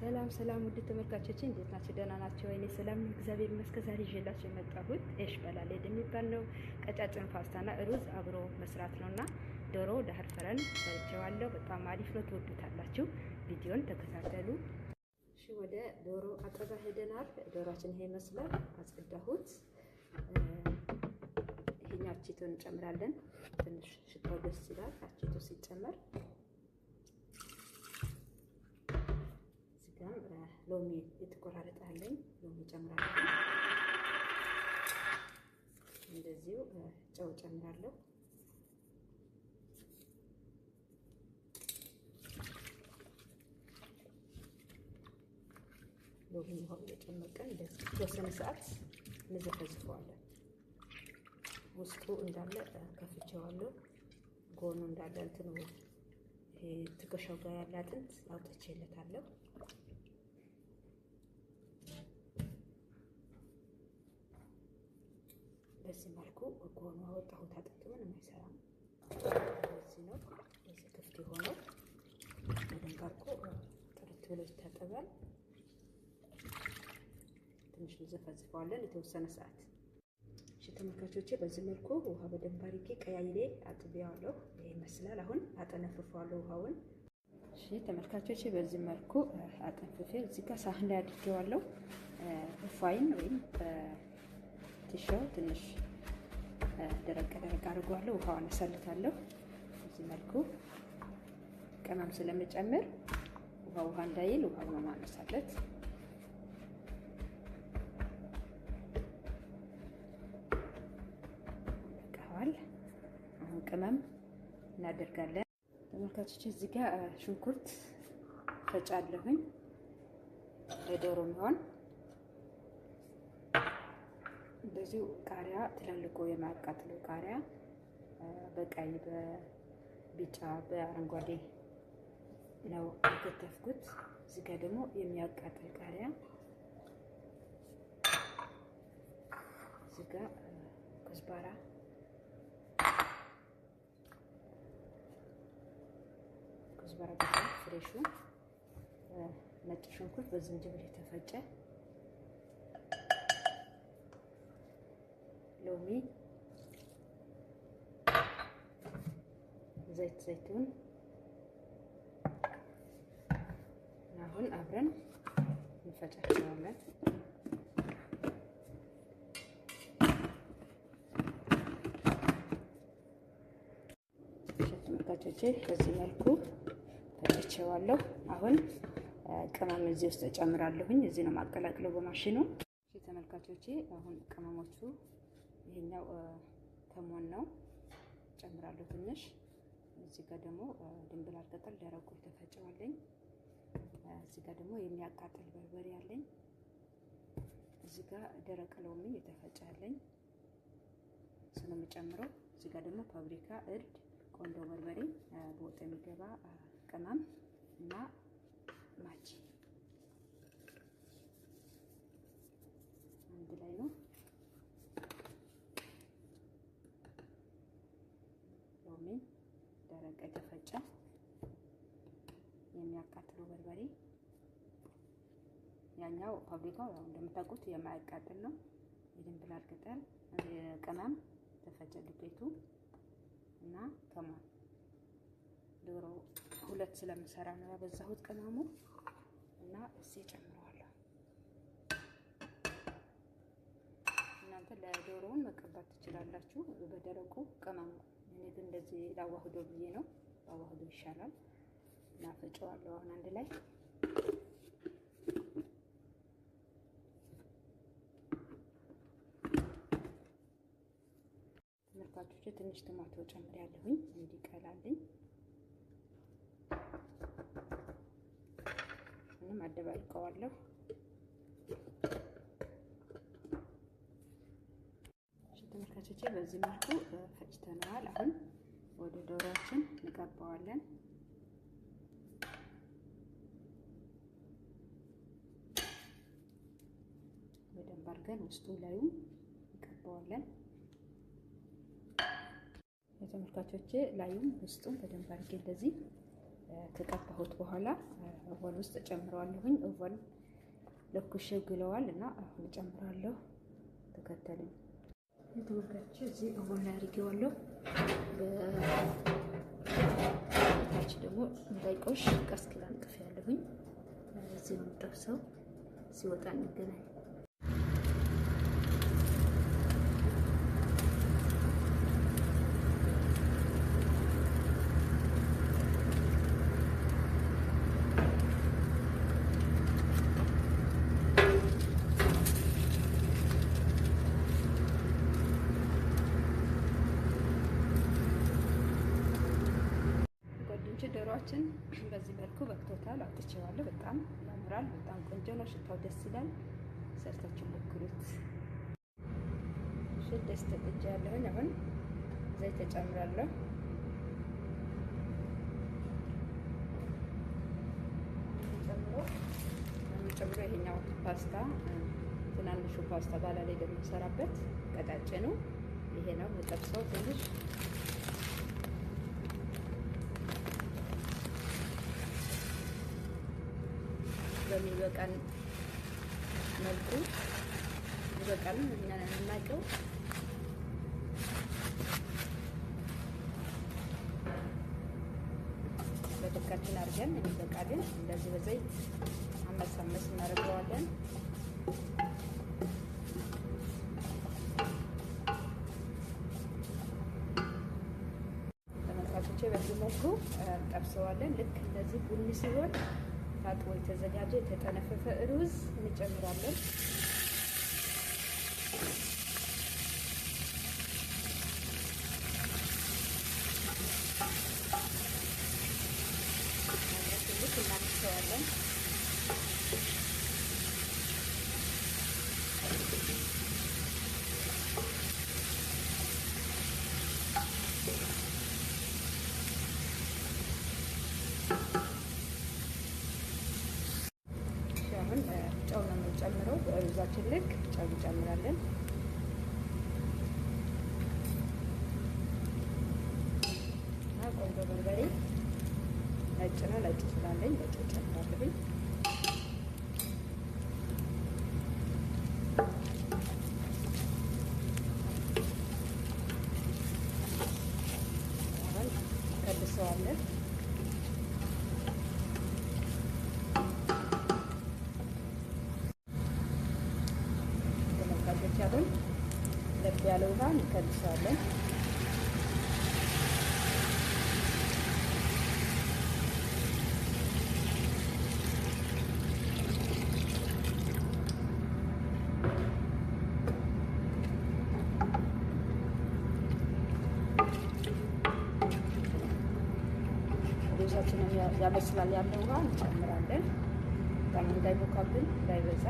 ሰላም ውድ ተመልካቾቼ እንዴት ናችሁ? ደህና ናችሁ ወይ? እኔ ሰላም ነኝ፣ እግዚአብሔር ይመስገን። ዛሬ ይዤላችሁ የመጣሁት ኤሽ በላሌድ የሚባል ነው። ቀጫጭን ፓስታና ሩዝ አብሮ መስራት ነውና ዶሮ ዳህር ፈረን ሰርቼዋለሁ። በጣም አሪፍ ነው፣ ትወዱታላችሁ። ቪዲዮን ተከታተሉ። እሺ፣ ወደ ዶሮ አጠባ ሄደናል። ዶሮአችን ይሄ ይመስላል። አጸዳሁት። ይሄኛ አቺቶ እንጨምራለን። ትንሽ ሽታው ደስ ይላል አቺቶ ሲጨመር። ሎሚ የተቆራረጠ አለኝ፣ ሎሚ ጨምራለሁ። እንደዚሁ ጨው ጨምራለሁ። ሎሚ ውሃው እየጨመቀን እንደዚህ የተወሰነ ሰዓት እንዘፈዝፈዋለን። ውስጡ እንዳለ ከፍቼዋለሁ። ጎኑ እንዳለ እንትኑ ይሄ ትከሻው ጋር ያለ አጥንት አውጥቼለታለሁ። በዚህ መልኩ ጎኑ አወጣሁት። አጥንቱ ምንም አይሰራም። እዚህ ነው እዚህ ክፍት የሆነው በደንብ አድርጎ ጥርት ብሎ ይታጠባል። ትንሽ እንዘፈዝፈዋለን የተወሰነ ሰዓት። እሺ ተመልካቾቼ፣ በዚህ መልኩ ውሃ በደንብ አድርጌ ቀያይሬ አጥቤዋለሁ። ይሄ ይመስላል። አሁን አጠነፍፈዋለሁ ውሃውን። እሺ ተመልካቾቼ፣ በዚህ መልኩ አጠንፍፌ እዚህ ጋር ሳህን ላይ አድርጌዋለሁ። ፋይን ወይም ቲሻው ትንሽ ደረቅ አድርጓለሁ። ውሃውን አሰልታለሁ። በዚህ መልኩ ቅመም ስለምጨምር ውሃ እንዳይል ውሃውን ማነሳለት። በቃዋል። አሁን ቅመም እናደርጋለን። ተመልካቾች እዚህ ጋር ሽንኩርት ፈጫለሁኝ ለዶሮ የሚሆን እንደዚሁ ቃሪያ፣ ትላልቆ የማያቃጥለው ቃሪያ በቀይ በቢጫ በአረንጓዴ ነው የከተፍኩት። እዚህ ጋር ደግሞ የሚያቃጥል ቃሪያ፣ እዚህ ጋር ኩዝባራ፣ ፍሬሹ፣ ነጭ ሽንኩርት በዝንጅብል የተፈጨ፣ ሎሚ፣ ዘይቱን አሁን አብረን እንፈጫቸዋለን። ተመልካቾቼ በዚህ መልኩ ፈጭቼዋለሁ። አሁን ቅመም እዚህ ውስጥ እጨምራለሁኝ። እዚህ ነው ማቀላቅለው በማሽኑ። እሺ ተመልካቾቼ፣ አሁን ቅመሞቹ ይሄኛው ከሞን ነው ጨምራለሁ ትንሽ። እዚህ ጋር ደግሞ ድንብላል ቅጠል ደረቁ የተፈጨዋለኝ። እዚህ ጋር ደግሞ የሚያቃጥል በርበሬ አለኝ። እዚህ ጋር ደረቅ ሎሚ የተፈጨልኝ እሱ ነው የምጨምረው። እዚህ ጋር ደግሞ ፋብሪካ፣ እርድ፣ ቆንጆ በርበሬ፣ በወጥ የሚገባ ቅመም እና ማጂ አንድ ላይ ነው። ሎሚ፣ ደረቅ የተፈጨ የሚያቃጥለው በርበሬ፣ ያኛው ፋብሪካው ያው እንደምታውቁት የማያቃጥል ነው። የድንብላል ቅጠል፣ ቅመም፣ ተፈጨ ዱቄቱ እና ከሞን። ዶሮ ሁለት ስለምሰራ ነው ያበዛሁት ቅመሙ እና እዚህ ጨምረዋለሁ። እናንተ ለዶሮውን መቀባት ትችላላችሁ በደረቁ ቅመሙ። እኔ ግን እንደዚህ ላዋህዶ ብዬ ነው፣ ላዋህዶ ይሻላል። እና ፈጨዋለሁ አሁን አንድ ላይ። ተመልካቾቼ ትንሽ ቶማቶ ጨምሬያለሁኝ እንዲቀላልኝ። ምንም አደባልቀዋለሁ። ተመልካቾቼ በዚህ መልኩ ፈጭተናል። አሁን ወደ ዶሮአችን እንቀባዋለን። በደንብ አድርገን ውስጡ ላዩ እንቀባዋለን። የተመልካቾቼ ላዩም ውስጡም በደንብ አድርጌ እንደዚህ ከቀባሁት በኋላ ኦቨን ውስጥ ጨምረዋለሁኝ። ኦቨን ለኩሼ ግለዋል እና አሁን ጨምራለሁ። ተከተሉኝ ተመልካቾቼ። እዚህ ኦቨን ላይ አድርጌዋለሁ። በታች ደግሞ እንዳይቆሽ ቀስክላ አንጥፍ ያለሁኝ። እዚህ ነው የምጠብሰው። ሲወጣ እንገናኝ። ዶሮአችን በዚህ መልኩ በቅቶታል። አውጥቼዋለሁ። በጣም ያምራል። በጣም ቆንጆ ነው። ሽታው ደስ ይላል። ሰርታችሁ ሞክሩት። እሺ ደስ ተጥጃለሁ። አሁን ዘይት ተጨምራለሁ። ጨምሮ ይሄኛው ፓስታ ትናንሹ ፓስታ ባላ ላይ ደግሞ ሰራበት ቀጫጭኑ ይሄ ነው የምጠብሰው ትንሽ በሚበቃን መልኩ ይበቃል። እናቀው በድቃችን አድርገን እንበቃለን። እንደዚህ በዘይት አመሳመስ እናደርገዋለን። ተመልካቾቼ በዚህ መልኩ ጠብሰዋለን። ልክ እንደዚህ ቡኒ ሲሆን ታጥቦ የተዘጋጀ የተጠነፈፈ ሩዝ እንጨምራለን። ትንሽ እናምሰዋለን። ጨው ነው የምንጨምረው። በሩዛችን ልክ ጨው እንጨምራለን። ቆንጆ በርበሬ ነጭ ነው። ነጭ ስላለኝ ነጭ ጨምራለሁኝ። አሁን ከልሰዋለን። አሁን ለብ ያለ ውሃ እንከልሳለን። ሩዛችንን ያበስላል ያለ ውሃ እንጨምራለን። በጣም እንዳይቦካብን እንዳይበዛ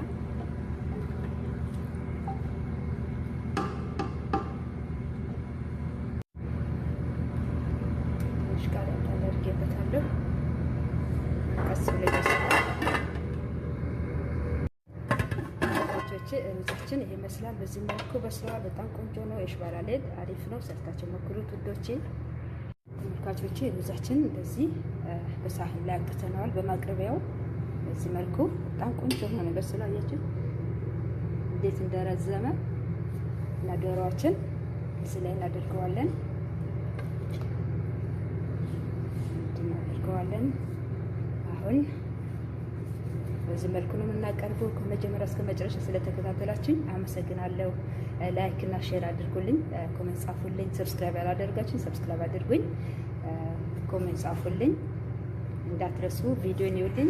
አድርጌበታለሁ። ቀስ ብሎ ይበስላል። ሩዛችን ይሄ ይመስላል። በዚህ መልኩ በስሏል። በጣም ቆንጆ ነው። የሽባላሌል አሪፍ ነው። ሰርታችሁ ሞክሩት ውዶቼ። ተመልካቾቼ ሩዛችን እንደዚህ በሳህን ላይ አቅርተነዋል። በማቅረቢያው በዚህ መልኩ በጣም ቆንጆ ሆኖ በስሏል። አያችሁ እንዴት እንደረዘመ እና ዶሮዋችን እዚህ ላይ እናደርገዋለን። አሁን በዚህ መልኩ ነው የምናቀርበው። ከመጀመሪያ እስከ መጨረሻ ስለተከታተላችሁኝ አመሰግናለሁ። ላይክ እና ሼር አድርጉልኝ፣ ኮሜንት ጻፉልኝ። ሰብስክራይብ ያላደርጋችሁኝ ሰብስክራይብ አድርጉኝ፣ ኮሜንት ጻፉልኝ እንዳትረሱ። ቪዲዮን ይውልኝ።